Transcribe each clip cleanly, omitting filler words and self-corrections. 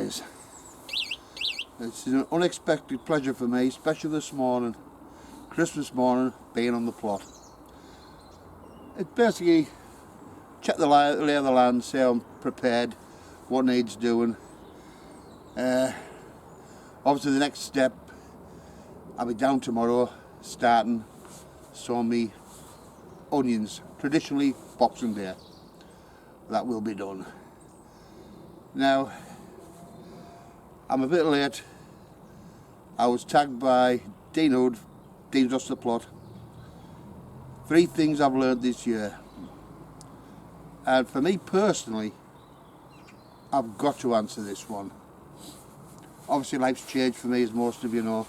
guys, it's an unexpected pleasure for me, especially this morning, Christmas morning, being on the plot. It's basically check the lay of the land, see how I'm prepared, what needs doing. Obviously the next step, I'll be down tomorrow starting sowing me onions, traditionally Boxing Day. That will be done. Now, I'm a bit late. I was tagged by dean.Deans off the plot. 3 things I've learned this year. And for me personally, I've got to answer this one. Obviously life's changed for me, as most of you know.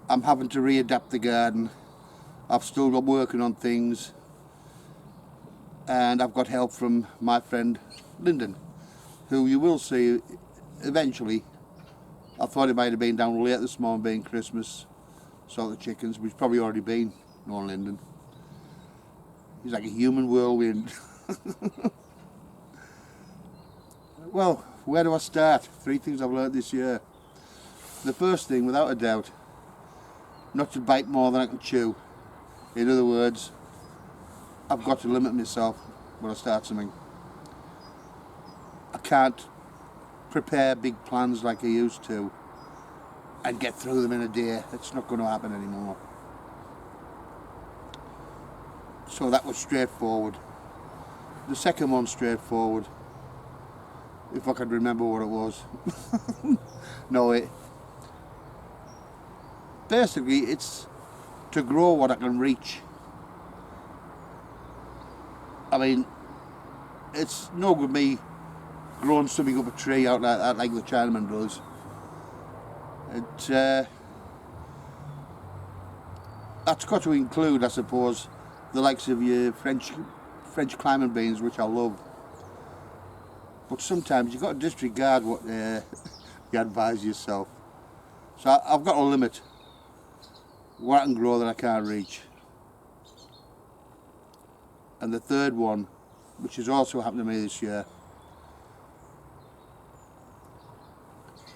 I'm having to readapt the garden. I've still got working on things. And I've got help from my friend Lyndon, who you will see eventually. I thought he might have been down late this morning, being Christmas, saw the chickens, but he's probably already been, knowing Lyndon. He's like a human whirlwind. Well, where do I start? 3 things I've learned this year. The first thing, without a doubt, not to bite more than I can chew. In other words, I've got to limit myself when I start something. I can't prepare big plans like I used to and get through them in a day. It's not going to happen anymore. So that was straightforward. The second one, straightforward. If I could remember what it was. No, basically it's to grow what I can reach. I mean, it's no good me growing something up a tree out like that, like the Chinaman does. That's got to include, I suppose, the likes of your French climbing beans, which I love. But sometimes you've got to disregard what you advise yourself. So I've got a limit what I can grow that I can't reach. And the third one, which has also happened to me this year,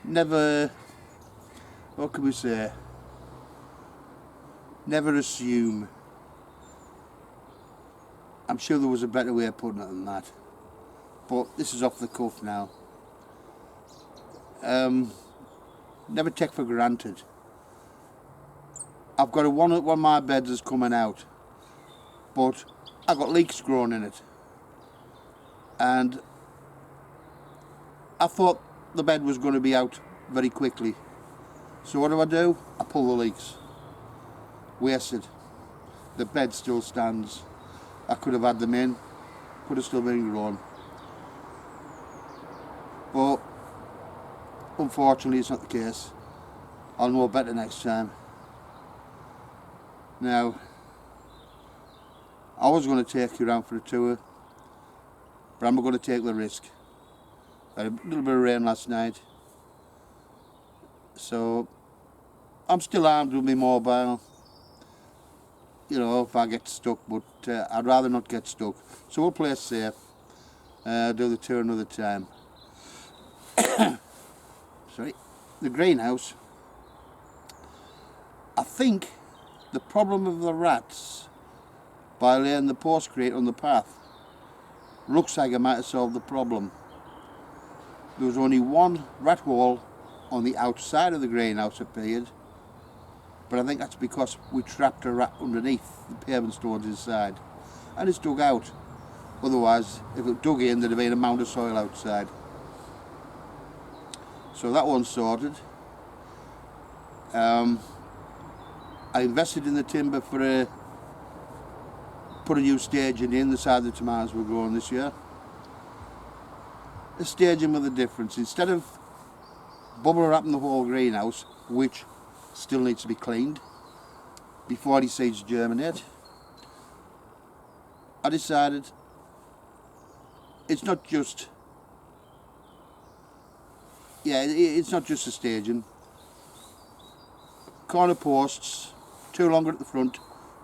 never, what can we say, never assume. I'm sure there was a better way of putting it than that, but this is off the cuff now. Never take for granted. I've got one of my beds is coming out, but I've got leeks growing in it, and I thought the bed was going to be out very quickly. So what do? I pull the leeks. Wasted. The bed still stands. I could have had them in, could have still been grown. But unfortunately it's not the case. I'll know better next time. Now, I was going to take you around for a tour, but I'm not going to take the risk. I had a little bit of rain last night, so I'm still armed with my mobile, you know, if I get stuck, but I'd rather not get stuck. So we'll play it safe, do the tour another time. Sorry, the greenhouse. I think the problem of the rats, by laying the post crate on the path, looks like I might have solved the problem. There was only one rat hole on the outside of the greenhouse appeared, but I think that's because we trapped a rat underneath the pavement stones inside, and it's dug out. Otherwise, if it dug in, there'd have been a mound of soil outside. So that one's sorted. I invested in the timber for put a new staging in the side the tomatoes were growing this year. A staging with a difference. Instead of bubble wrapping the whole greenhouse, which still needs to be cleaned before these seeds germinate, I decided it's not just a staging. Corner posts, 2 longer at the front,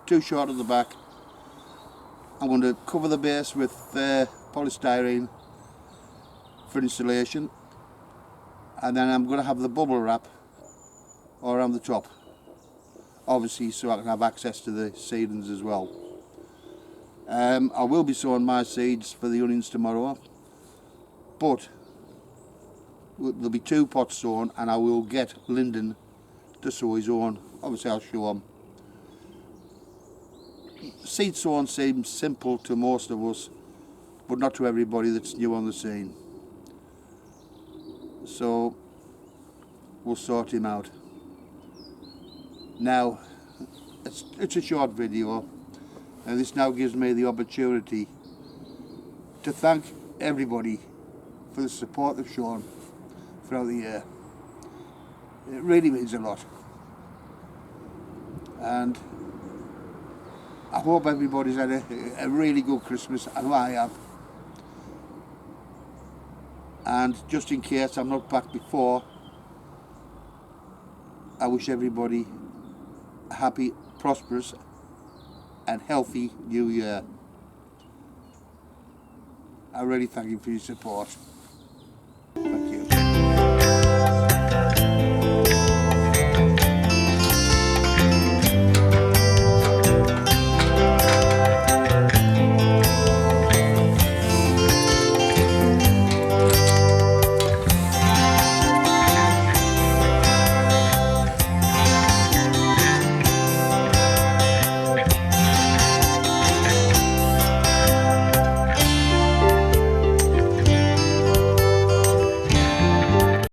2 short at the back. I'm going to cover the base with polystyrene for insulation, and then I'm going to have the bubble wrap around the top, obviously so I can have access to the seedlings as well. I will be sowing my seeds for the onions tomorrow, but there'll be 2 pots sown, and I will get Lyndon to sow his own. Obviously I'll show him. Seed sowing seems simple to most of us, but not to everybody that's new on the scene. So we'll sort him out. Now, it's a short video, and this now gives me the opportunity to thank everybody for the support they've shown throughout the year. It really means a lot, and I hope everybody's had a really good Christmas. I know I have. And just in case I'm not back before, I wish everybody a happy, prosperous and healthy new year. I really thank you for your support.